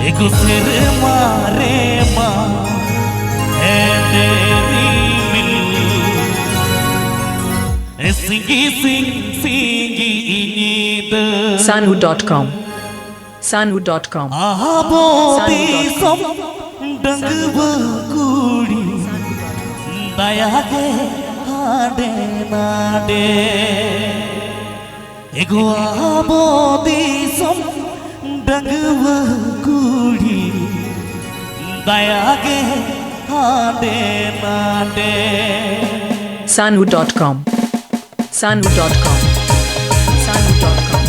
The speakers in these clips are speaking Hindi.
एको सिर मारे माँ है तेरी मिल सिंगी सिंगी ईद Sanhu.com Sanhu.com आबो देशम डंगवा कुड़ी दया के हाडे नाडे एगो आबो देशम डंगवा कुड़ी दया के हाडे नाडे Sanhu.com Sanhu.com Sanhu.com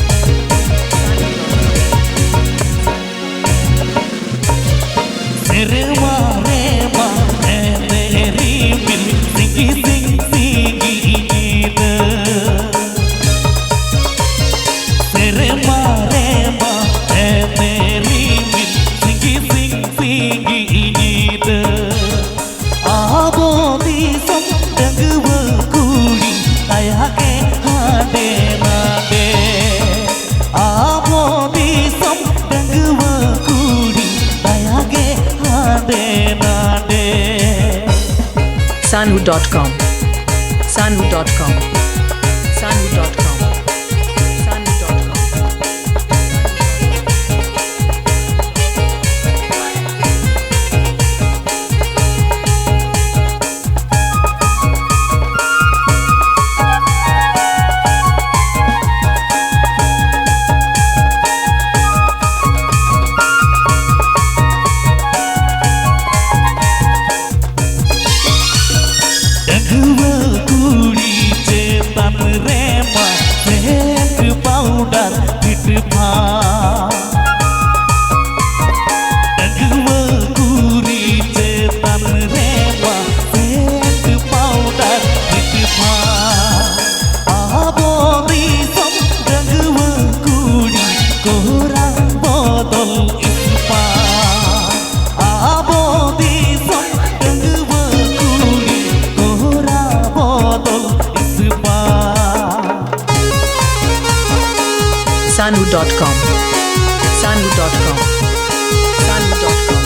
सिर मारे माँ है तेरी मिल सिंगी सिंगी ईद सिर मारे माँ है तेरी मिल सिंगी सिंगी ईद आबो देशम डंगवा कुड़ी दया के हाडे नाडे आबो देशम डंगवा कुड़ी दया के हाडे नाडे Sanhu.com Sanhu.com Sanhu.com डंगवा कुड़ी चेतन रे माँ सेंट पाउडर पिट भा डंगवा कुड़ी चेतन रे माँ सेंट पाउडर पिट भा आबो देशम डंगवा कुड़ी कोरा बदल इस्पा आबो देशम डंगवा कुड़ी कोरा बदल इस्पा Sanhu.com Sanhu.com Sanhu.com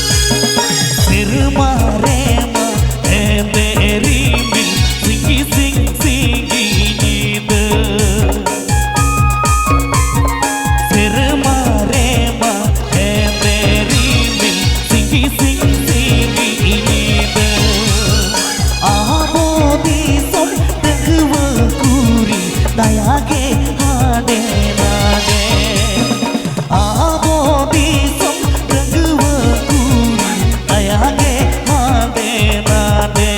सिर मारे माँ है तेरी मिल सिंगी सिंगी ईद सिर मारे माँ है तेरी मिल सिंगी सिंगी ईद आबो देशम डंगवा कुड़ी दया के हाडे नाडे आबो देशम डंगवा कुड़ी दया के हाडे नाडे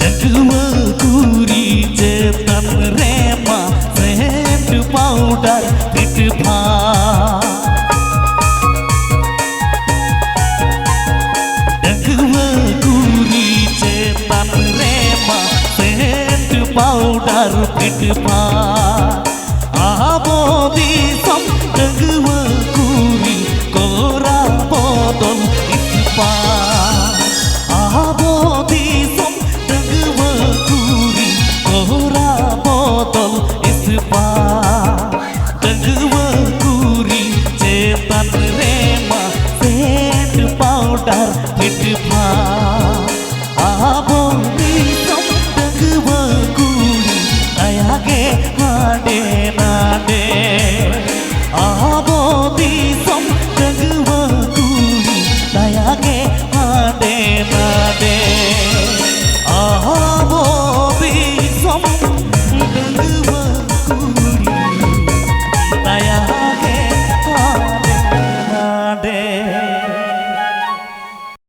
डंगवा कुड़ी चेतन रे माँ सेंट पाउडर पिट भा डंगवा कुड़ी चेतन रे माँ सेंट पाउडर पिट भा